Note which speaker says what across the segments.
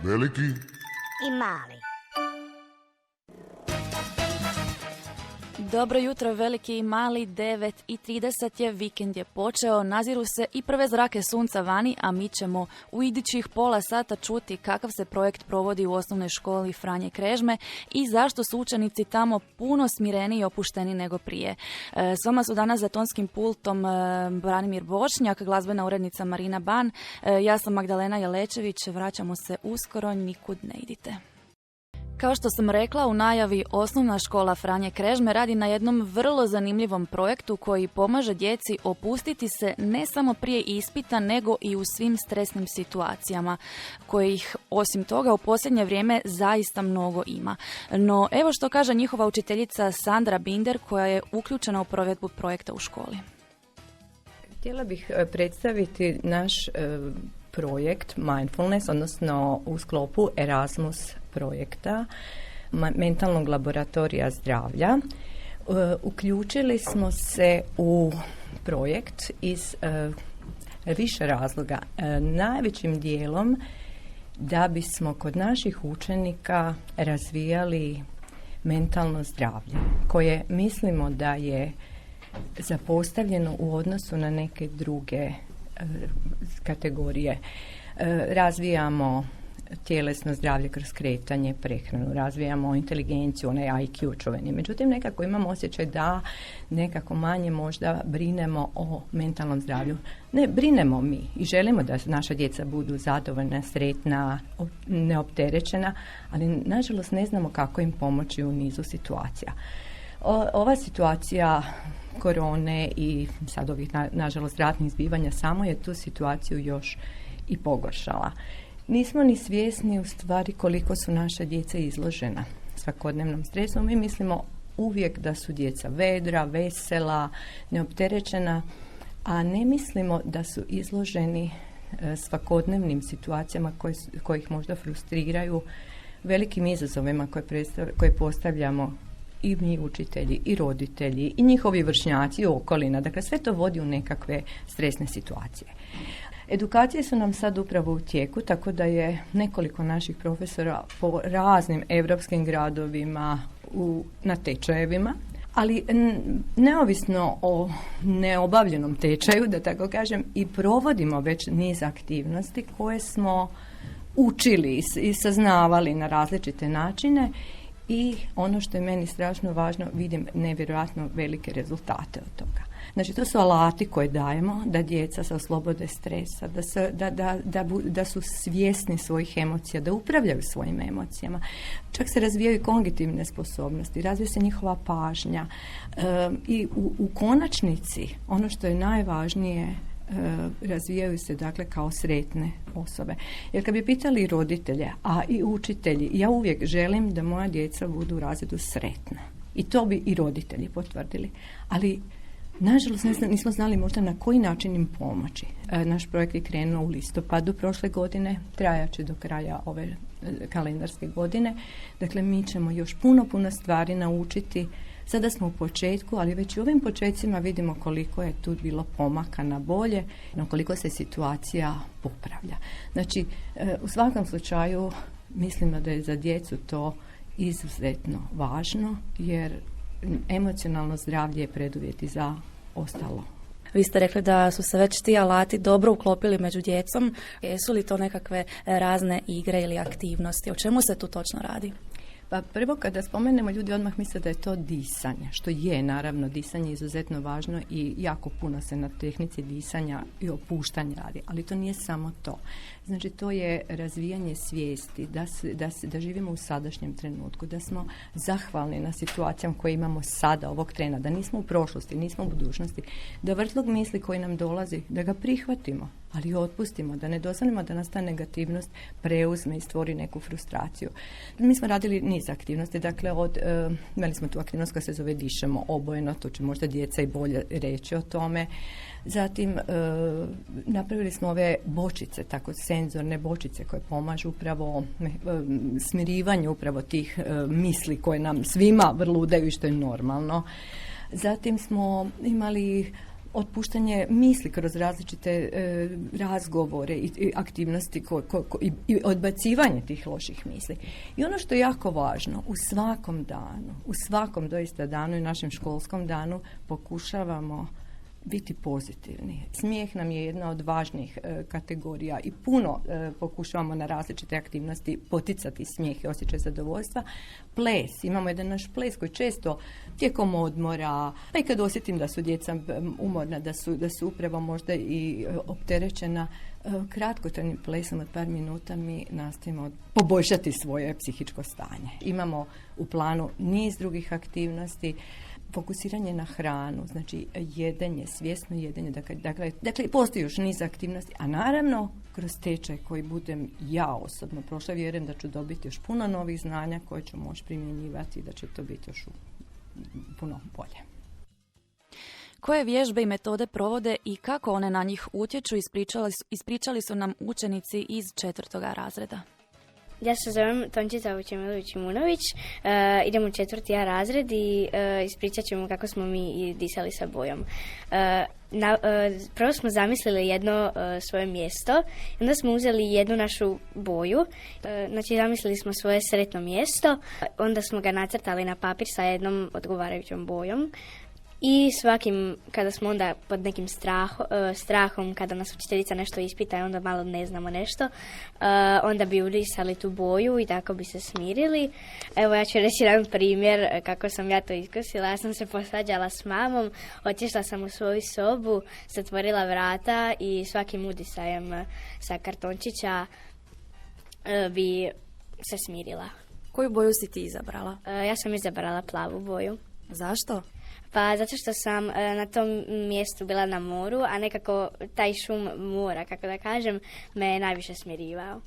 Speaker 1: veliki
Speaker 2: i mali.
Speaker 3: Dobro jutro, veliki i mali, 9:30 je, vikend je počeo, naziru se i prve zrake sunca vani, a mi ćemo u idućih pola sata čuti kakav se projekt provodi u osnovnoj školi Franje Krežme i zašto su učenici tamo puno smireniji i opušteni nego prije. S vama su danas za tonskim pultom Branimir Bošnjak, glazbena urednica Marina Ban, ja sam Magdalena Jelečević, vraćamo se uskoro, nikud ne idite. Kao što sam rekla u najavi, osnovna škola Franje Krežme radi na jednom vrlo zanimljivom projektu koji pomaže djeci opustiti se ne samo prije ispita, nego i u svim stresnim situacijama, kojih osim toga u posljednje vrijeme zaista mnogo ima. No evo što kaže njihova učiteljica Sandra Binder, koja je uključena u provedbu projekta u školi.
Speaker 4: Htjela bih predstaviti naš projekt Mindfulness, odnosno u sklopu Erasmus projekta mentalnog laboratorija zdravlja. Uključili smo se u projekt iz više razloga. Najvećim dijelom da bismo kod naših učenika razvijali mentalno zdravlje, koje mislimo da je zapostavljeno u odnosu na neke druge kategorije. Razvijamo tjelesno zdravlje kroz kretanje, prehranu, razvijamo inteligenciju, onaj IQ čuveni. Međutim, nekako imamo osjećaj da nekako manje možda brinemo o mentalnom zdravlju. Ne brinemo mi i želimo da naša djeca budu zadovoljna, sretna, neopterećena, ali nažalost ne znamo kako im pomoći u nizu situacija. Ova situacija korone i sad ovih nažalost ratnih zbivanja samo je tu situaciju još i pogoršala. Nismo ni svjesni u stvari koliko su naša djeca izložena svakodnevnom stresu. Mi mislimo uvijek da su djeca vedra, vesela, neopterećena, a ne mislimo da su izloženi svakodnevnim situacijama koje ih možda frustriraju, velikim izazovima koje postavljamo i mi učitelji, i roditelji, i njihovi vršnjaci, i okolina. Dakle, sve to vodi u nekakve stresne situacije. Edukacije su nam sad upravo u tijeku, tako da je nekoliko naših profesora po raznim europskim gradovima na tečajevima, ali neovisno o neobavljenom tečaju, da tako kažem, i provodimo već niz aktivnosti koje smo učili i saznavali na različite načine. I ono što je meni strašno važno, vidim nevjerojatno velike rezultate od toga. Znači, to su alati koje dajemo da djeca se oslobode stresa, da su svjesni svojih emocija, da upravljaju svojim emocijama. Čak se razvijaju kognitivne sposobnosti, razvija se njihova pažnja. I u konačnici, ono što je najvažnije, razvijaju se dakle kao sretne osobe. Jer kad bi pitali roditelje, a i učitelji, ja uvijek želim da moja djeca budu u razredu sretna. I to bi i roditelji potvrdili. Ali nažalost nismo znali možda na koji način im pomoći. Naš projekt je krenuo u listopadu prošle godine, trajaće do kraja ove kalendarske godine. Dakle, mi ćemo još puno stvari naučiti. Sada smo u početku, ali već i u ovim početcima vidimo koliko je tu bilo pomaka na bolje, no koliko se situacija popravlja. Znači, u svakom slučaju mislimo da je za djecu to izuzetno važno, jer emocionalno zdravlje je preduvjet i za ostalo.
Speaker 3: Vi ste rekli da su se već ti alati dobro uklopili među djecom. Jesu li to nekakve razne igre ili aktivnosti? O čemu se tu točno radi?
Speaker 4: Pa prvo kada spomenemo, ljudi odmah misle da je to disanje, što je naravno disanje izuzetno važno i jako puno se na tehnici disanja i opuštanja radi, ali to nije samo to. Znači, to je razvijanje svijesti, da živimo u sadašnjem trenutku, da smo zahvalni na situacijama koje imamo sada, ovog trena, da nismo u prošlosti, nismo u budućnosti, da vrtlog misli koji nam dolazi, da ga prihvatimo, ali otpustimo, da ne dozvolimo da nas ta negativnost preuzme i stvori neku frustraciju. Mi smo radili niz aktivnosti, dakle, imali smo tu aktivnost koja se zove Dišemo obojeno, to će možda djeca i bolje reći o tome. Zatim napravili smo ove bočice, tako senzorne bočice koje pomažu upravo smirivanju upravo tih misli koje nam svima vrludaju i što je normalno. Zatim smo imali otpuštanje misli kroz različite razgovore i aktivnosti i odbacivanje tih loših misli. I ono što je jako važno, u svakom doista danu i našem školskom danu pokušavamo biti pozitivni. Smijeh nam je jedna od važnijih kategorija i puno pokušavamo na različite aktivnosti poticati smijeh i osjećaj zadovoljstva. Ples, imamo jedan naš ples koji često tijekom odmora, pa i kad osjetim da su djeca umorna, da su upravo možda i opterećena, kratkotrajnim plesom od par minuta mi nastavimo poboljšati svoje psihičko stanje. Imamo u planu niz drugih aktivnosti, fokusiranje na hranu, znači jedenje, svjesno jedenje, dakle postoji još niz aktivnosti, a naravno kroz tečaj koji budem ja osobno prošla, vjerujem da ću dobiti još puno novih znanja koje ću moći primjenjivati i da će to biti još puno bolje.
Speaker 3: Koje vježbe i metode provode i kako one na njih utječu, ispričali su nam učenici iz 4. razreda.
Speaker 1: Ja se zovem Tončica Vučemilović-Imunović, idem u 4. razred i ispričat ćemo kako smo mi disali sa bojom. Prvo smo zamislili jedno svoje mjesto, onda smo uzeli jednu našu boju, znači zamislili smo svoje sretno mjesto, onda smo ga nacrtali na papir sa jednom odgovarajućom bojom. I svakim, kada smo onda pod nekim strahom, kada nas učiteljica nešto ispita i onda malo ne znamo nešto, onda bi urisali tu boju i tako bi se smirili. Evo ja ću reći jedan primjer kako sam ja to iskusila. Ja sam se posvađala s mamom, otišla sam u svoju sobu, zatvorila vrata i svakim udisajem sa kartončića bi se smirila.
Speaker 3: Koju boju si ti izabrala?
Speaker 1: Ja sam izabrala plavu boju.
Speaker 3: Zašto?
Speaker 1: Pa zato što sam na tom mjestu bila na moru, a nekako taj šum mora, kako da kažem, me je najviše smirivao.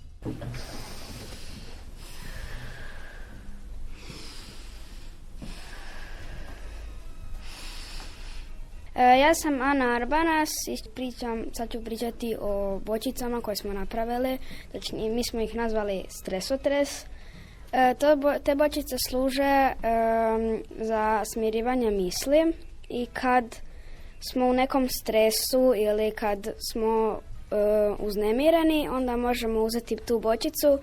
Speaker 2: Ja sam Ana Arbanas i sad ću pričati o bočicama koje smo napravili. Znači, mi smo ih nazvali stresotres. Te bočice služe za smirivanje misli i kad smo u nekom stresu ili kad smo uznemireni, onda možemo uzeti tu bočicu,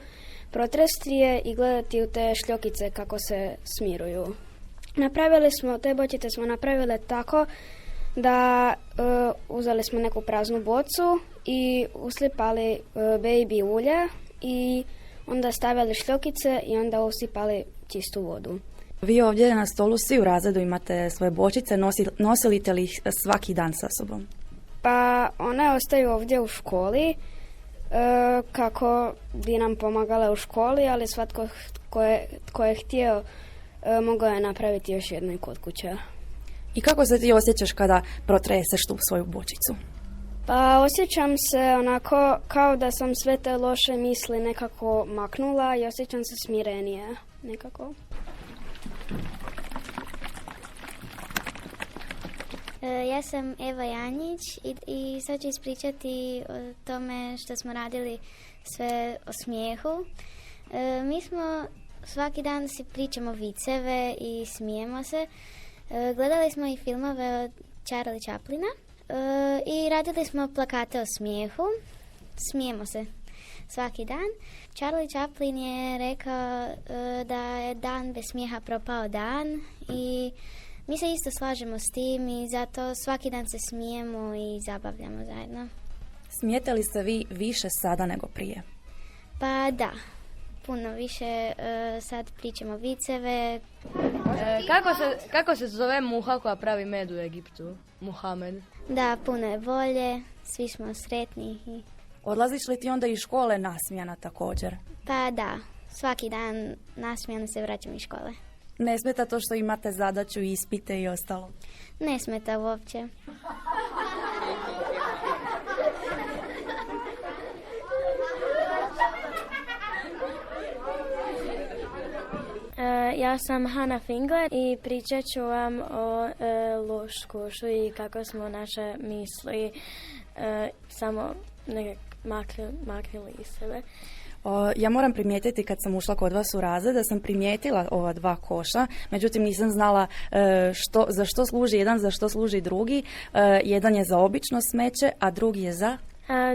Speaker 2: protresti je i gledati u te šljokice kako se smiruju. Te bočice smo napravile tako da uzeli smo neku praznu bocu i uslipali baby ulje i onda stavili šljokice i onda usipali čistu vodu.
Speaker 3: Vi ovdje na stolu svi u razredu imate svoje bočice, nosilite li ih svaki dan sa sobom?
Speaker 2: Pa one ostaju ovdje u školi kako bi nam pomagale u školi, ali svatko tko je htio mogao je napraviti još jednu i kod kuće.
Speaker 3: I kako se ti osjećaš kada protreseš tu svoju bočicu?
Speaker 2: Pa osjećam se onako kao da sam sve te loše misli nekako maknula i osjećam se smirenije nekako.
Speaker 5: Ja sam Eva Janjić i sad ću ispričati o tome što smo radili sve o smijehu. Mi smo svaki dan si pričamo viceve i smijemo se. Gledali smo i filmove od Charlie Chaplina. I radili smo plakate o smijehu. Smijemo se svaki dan. Charlie Chaplin je rekao da je dan bez smijeha propao dan i mi se isto slažemo s tim i zato svaki dan se smijemo i zabavljamo zajedno.
Speaker 3: Smijete li se vi više sada nego prije?
Speaker 5: Pa da, puno više. Sad pričamo viceve.
Speaker 6: Kako se zove muha koja pravi med u Egiptu? Muhamed.
Speaker 5: Da, puno je bolje, svi smo sretni.
Speaker 3: Odlaziš li ti onda iz škole nasmijana također?
Speaker 5: Pa da, svaki dan nasmijana se vraćam iz škole.
Speaker 3: Ne smeta to što imate zadaću, ispite i ostalo?
Speaker 5: Ne smeta uopće.
Speaker 7: Ja sam Hana Fingler i pričat ću vam o luškušu i kako smo naše misli samo nekak maknuli iz sebe.
Speaker 3: Ja moram primijetiti kad sam ušla kod vas u razred da sam primijetila ova dva koša, međutim nisam znala za što služi jedan, za što služi drugi. Jedan je za obično smeće, a drugi je za...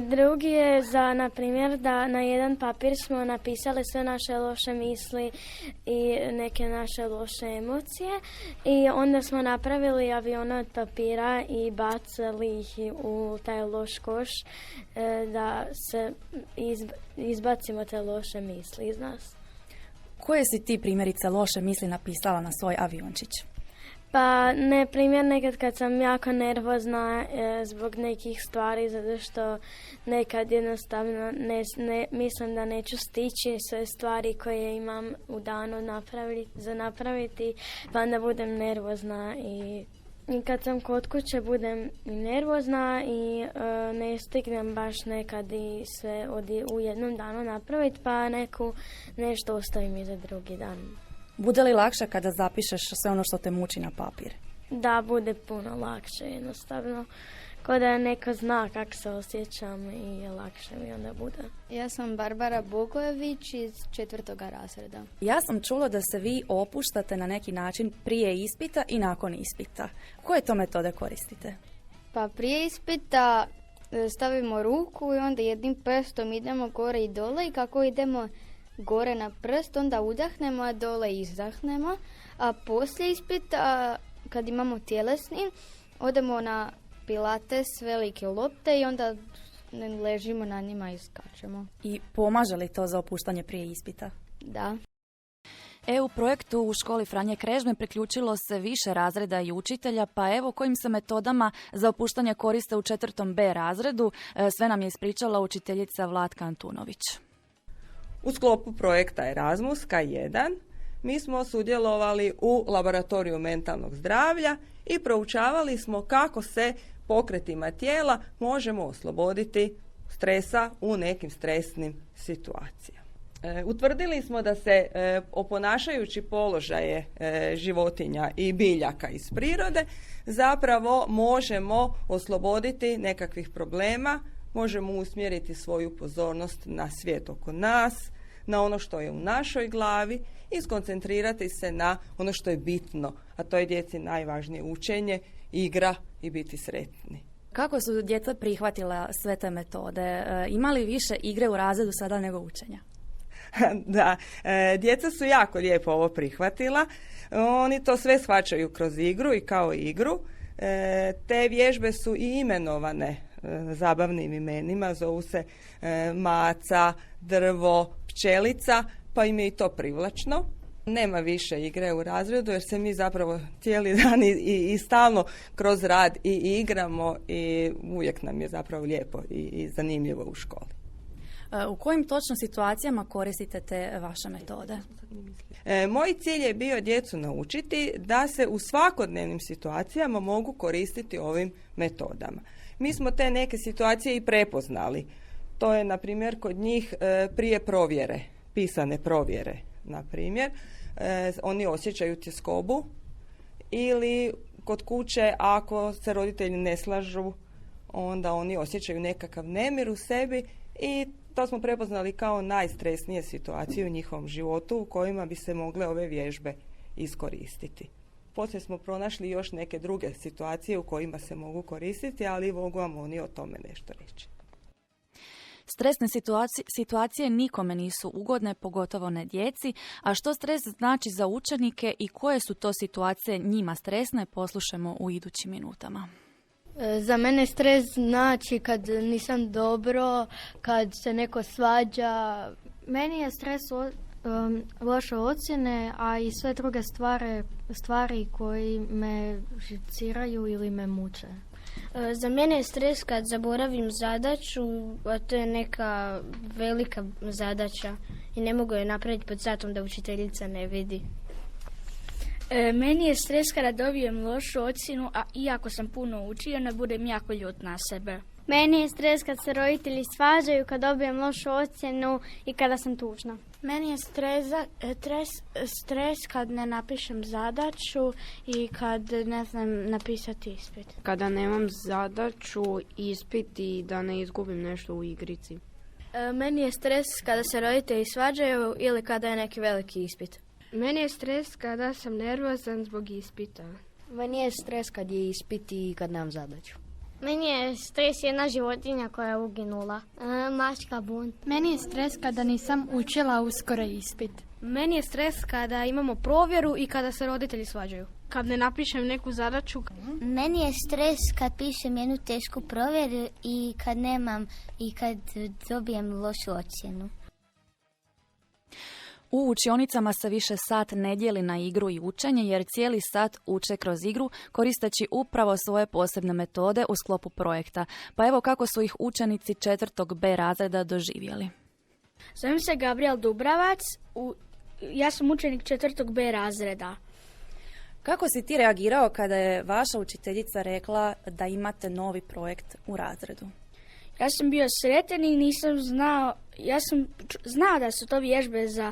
Speaker 7: Drugi je za, na primjer, da na jedan papir smo napisali sve naše loše misli i neke naše loše emocije i onda smo napravili avione od papira i bacili ih u taj loš koš da se izbacimo te loše misli iz nas.
Speaker 3: Koje si ti primjerice loše misli napisala na svoj aviončić?
Speaker 7: Pa, na primjer, nekad kad sam jako nervozna zbog nekih stvari, zato što nekad jednostavno mislim da neću stići sve stvari koje imam u danu napraviti, pa onda budem nervozna i kad sam kod kuće budem nervozna i ne stignem baš nekad i sve u jednom danu napraviti, pa nešto ostavim i za drugi dan.
Speaker 3: Bude li lakše kada zapišeš sve ono što te muči na papir?
Speaker 7: Da, bude puno lakše jednostavno. Kao da neko zna kako se osjećam i lakše mi onda bude.
Speaker 8: Ja sam Barbara Bogojević iz 4. razreda.
Speaker 3: Ja sam čula da se vi opuštate na neki način prije ispita i nakon ispita. Koje to metode koristite?
Speaker 8: Pa prije ispita stavimo ruku i onda jednim prstom idemo gore i dole i kako idemo gore na prst, onda udahnemo, a dole izdahnemo. A poslije ispita, kad imamo tjelesni, odemo na pilates, velike lopte i onda ležimo na njima i skačemo.
Speaker 3: I pomaže li to za opuštanje prije ispita?
Speaker 8: Da.
Speaker 3: U projektu u školi Franje Krežme priključilo se više razreda i učitelja, pa evo kojim se metodama za opuštanje koriste u 4. B razredu, sve nam je ispričala učiteljica Vlatka Antunović.
Speaker 9: U sklopu projekta Erasmus K1 mi smo sudjelovali u laboratoriju mentalnog zdravlja i proučavali smo kako se pokretima tijela možemo osloboditi stresa u nekim stresnim situacijama. Utvrdili smo da se oponašajući položaje životinja i biljaka iz prirode zapravo možemo osloboditi nekakvih problema, možemo usmjeriti svoju pozornost na svijet oko nas, na ono što je u našoj glavi i skoncentrirati se na ono što je bitno, a to je djeci najvažnije učenje, igra i biti sretni.
Speaker 3: Kako su djeca prihvatila sve te metode? Ima li više igre u razredu sada nego učenja?
Speaker 9: Da, djeca su jako lijepo ovo prihvatila. Oni to sve shvaćaju kroz igru i kao igru. Te vježbe su i imenovane zabavnim imenima, zovu se maca, drvo, pčelica, pa im je i to privlačno. Nema više igre u razredu jer se mi zapravo cijeli dan i stalno kroz rad i igramo i uvijek nam je zapravo lijepo i zanimljivo u školi.
Speaker 3: U kojim točno situacijama koristite te vaše metode?
Speaker 9: Moj cilj je bio djecu naučiti da se u svakodnevnim situacijama mogu koristiti ovim metodama. Mi smo te neke situacije i prepoznali. To je, na primjer, kod njih prije provjere, pisane provjere, na primjer. Oni osjećaju tjeskobu ili kod kuće ako se roditelji ne slažu, onda oni osjećaju nekakav nemir u sebi i to smo prepoznali kao najstresnije situacije u njihovom životu u kojima bi se mogle ove vježbe iskoristiti. Poslije smo pronašli još neke druge situacije u kojima se mogu koristiti, ali mogu vam oni o tome nešto reći.
Speaker 3: Stresne situacije nikome nisu ugodne, pogotovo ne djeci. A što stres znači za učenike i koje su to situacije njima stresne, poslušajmo u idućim minutama.
Speaker 10: Za mene stres znači kad nisam dobro, kad se neko svađa.
Speaker 11: Meni je stres loše ocjene, a i sve druge stvari koji me živciraju ili me muče.
Speaker 2: Za mene je stres kad zaboravim zadaću, a to je neka velika zadaća i ne mogu je napraviti pod satom da učiteljica ne vidi.
Speaker 1: Meni je stres kada dobijem lošu ocjenu, a iako sam puno učio, ne budem jako ljut na sebe.
Speaker 11: Meni je stres kad se roditelji svađaju, kad dobijem lošu ocjenu i kada sam tužna.
Speaker 12: Meni je stres kad ne napišem zadaću i kad ne znam napisati ispit.
Speaker 13: Kada nemam zadaću, ispit i da ne izgubim nešto u igrici.
Speaker 7: Meni je stres kada se roditelji svađaju ili kada je neki veliki ispit.
Speaker 2: Meni je stres kada sam nervozan zbog ispita.
Speaker 13: Meni je stres kad je ispit i kad nemam zadaću.
Speaker 14: Meni je stres jedna životinja koja je uginula. Mačka bunt.
Speaker 11: Meni je stres kada nisam učila uskoro ispit.
Speaker 2: Meni je stres kada imamo provjeru i kada se roditelji svađaju. Kad ne napišem neku zadaću.
Speaker 5: Meni je stres kad pišem jednu tešku provjeru i kad nemam i kad dobijem lošu ocjenu.
Speaker 3: U učionicama se više sat ne dijeli na igru i učenje jer cijeli sat uče kroz igru koristeći upravo svoje posebne metode u sklopu projekta. Pa evo kako su ih učenici 4. B razreda doživjeli.
Speaker 1: Zovem se Gabriel Dubravac, ja sam učenik 4. B razreda.
Speaker 3: Kako si ti reagirao kada je vaša učiteljica rekla da imate novi projekt u razredu?
Speaker 1: Ja sam bio sretan i nisam znao, ja sam znao da su to vježbe za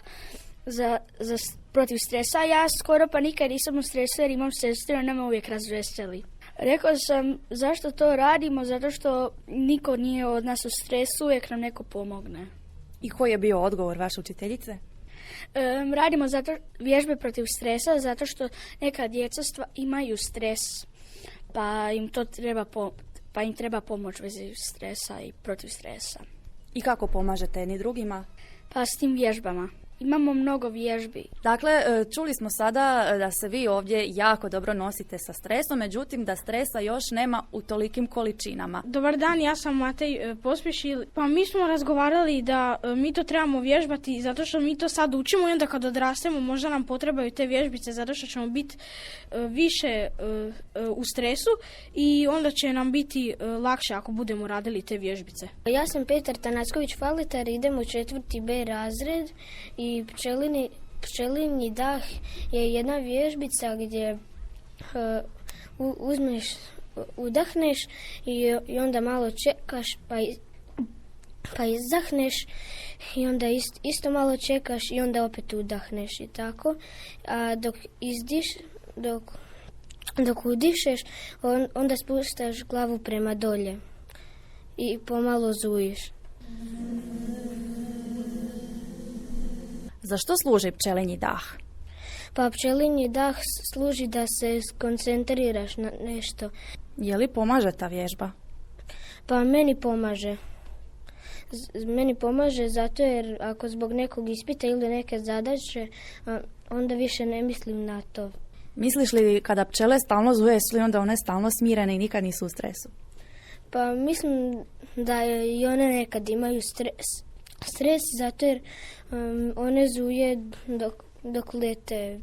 Speaker 1: protiv stresa. Ja skoro pa nikad nisam u stresu jer imam sestru i ona me uvijek razveseli. Rekao sam zašto to radimo, zato što niko nije od nas u stresu, uvijek nam neko pomogne.
Speaker 3: I koji je bio odgovor vaše učiteljice?
Speaker 1: Radimo vježbe protiv stresa zato što neka djeca imaju stres pa im to treba pomoć u vezi stresa i protiv stresa.
Speaker 3: I kako pomažete jedni drugima?
Speaker 1: Pa s tim vježbama. Imamo mnogo vježbi.
Speaker 3: Dakle, čuli smo sada da se vi ovdje jako dobro nosite sa stresom, međutim da stresa još nema u tolikim količinama.
Speaker 2: Dobar dan, ja sam Matej Pospješil. Pa mi smo razgovarali da mi to trebamo vježbati zato što mi to sad učimo i onda kad odrastemo možda nam potrebaju te vježbice zato što ćemo biti više u stresu i onda će nam biti lakše ako budemo radili te vježbice.
Speaker 15: Ja sam Petar Tanacković-Falitar, idem u 4. B razred i pčelinji dah je jedna vježbica gdje udahneš i onda malo čekaš pa izdahneš i onda isto malo čekaš i onda opet udahneš i tako. A dok udišeš onda spuštaš glavu prema dolje i pomalo zujiš.
Speaker 3: Za što služi pčelinji dah?
Speaker 15: Pa pčelinji dah služi da se skoncentriraš na nešto.
Speaker 3: Je li pomaže ta vježba?
Speaker 15: Pa meni pomaže. Meni pomaže zato jer ako zbog nekog ispita ili neke zadaće, onda više ne mislim na to.
Speaker 3: Misliš li kada pčele stalno zuje, su li onda one stalno smirene i nikad nisu u stresu?
Speaker 15: Pa mislim da i one nekad imaju stres zato jer one zuje dok lete,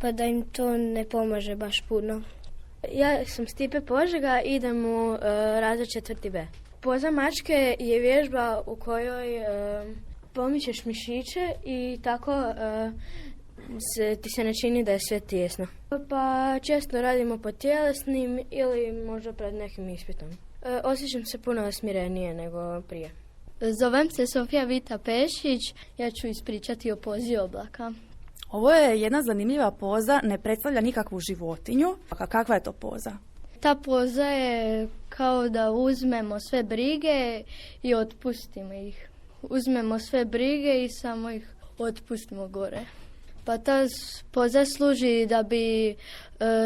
Speaker 15: pa da im to ne pomaže baš puno.
Speaker 7: Ja sam Stipe Požega, idem u razred 4. B. Poza mačke je vježba u kojoj pomičeš mišiće i tako ti se ne čini da je sve tijesno. Pa često radimo po tjelesnim ili možda pred nekim ispitom. Osjećam se puno smirenije nego prije.
Speaker 10: Zovem se Sofija Vita Pešić, ja ću ispričati o pozi oblaka.
Speaker 3: Ovo je jedna zanimljiva poza, ne predstavlja nikakvu životinju. Kakva je to poza?
Speaker 10: Ta poza je kao da uzmemo sve brige i otpustimo ih. Uzmemo sve brige i samo ih otpustimo gore. Pa ta poza služi da bi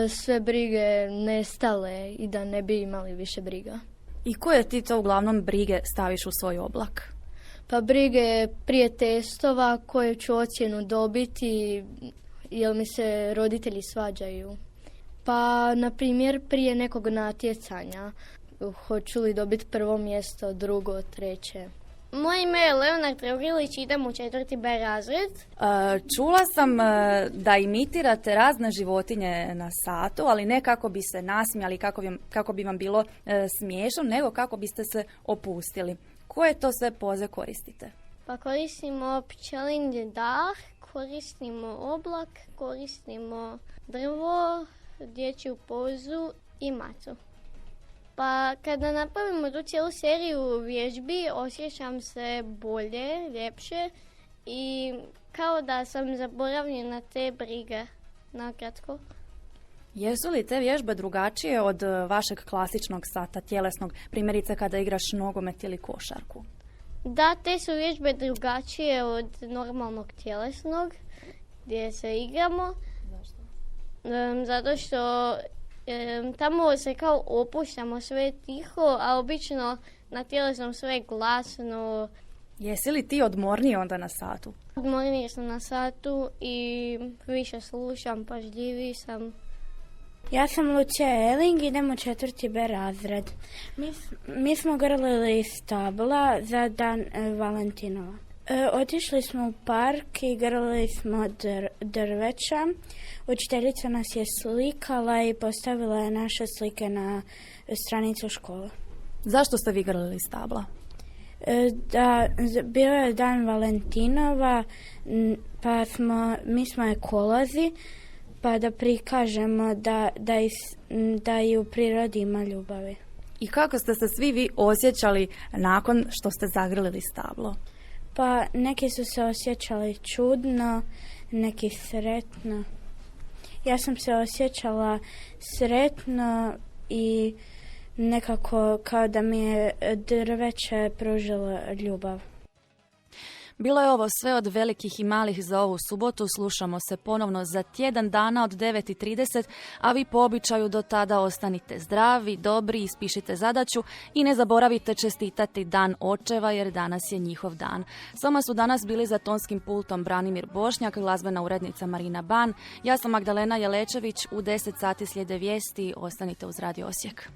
Speaker 10: sve brige nestale i da ne bi imali više briga.
Speaker 3: I koje ti to uglavnom brige staviš u svoj oblak?
Speaker 10: Pa brige prije testova, koju ću ocjenu dobiti, jer mi se roditelji svađaju. Pa, na primjer, prije nekog natjecanja, hoću li dobiti prvo mjesto, drugo, treće.
Speaker 14: Moje ime je Leonard Trogilić, idem u 4. B razred.
Speaker 3: Čula sam da imitirate razne životinje na satu, ali ne kako bi se nasmijali, kako bi vam bilo smiješno, nego kako biste se opustili. Koje to sve poze koristite?
Speaker 14: Pa koristimo pčelinji dah, koristimo oblak, koristimo drvo, dječju pozu i macu. Pa kada napravimo tu cijelu seriju vježbi, osjećam se bolje, ljepše i kao da sam zaboravljena te brige, nakratko.
Speaker 3: Jesu li te vježbe drugačije od vašeg klasičnog sata tjelesnog, primjerice kada igraš nogomet ili košarku?
Speaker 14: Da, te su vježbe drugačije od normalnog tjelesnog gdje se igramo.
Speaker 3: Zašto?
Speaker 14: Zato što tamo se kao opuštamo, sve je tiho, a obično na tjelesnom sve je glasno.
Speaker 3: Jesi li ti odmorniji onda na satu?
Speaker 14: Odmorniji sam na satu i više slušam, pažljiviji sam.
Speaker 12: Ja sam Lucija Eling, idemo 4. B razred. Mi smo grlili stabla za dan Valentinova. Otišli smo u park i grlili smo drveća. Učiteljica nas je slikala i postavila je naše slike na stranicu škole.
Speaker 3: Zašto ste vi grlili stabla?
Speaker 12: Bio je dan Valentinova, pa mi smo ekolozi, pa da prikažemo da i u prirodi ima ljubavi.
Speaker 3: I kako ste se svi vi osjećali nakon što ste zagrlili stablo?
Speaker 12: Pa neki su se osjećali čudno, neki sretno. Ja sam se osjećala sretno i nekako kao da mi je drveće pružilo ljubav.
Speaker 3: Bilo je ovo sve od velikih i malih za ovu subotu. Slušamo se ponovno za tjedan dana od 9:30, a vi po običaju do tada ostanite zdravi, dobri, ispišite zadaću i ne zaboravite čestitati Dan očeva jer danas je njihov dan. S vama su danas bili za tonskim pultom Branimir Bošnjak, glazbena urednica Marina Ban. Ja sam Magdalena Jelečević, u 10 sati slijede vijesti, ostanite uz Radio Osijek.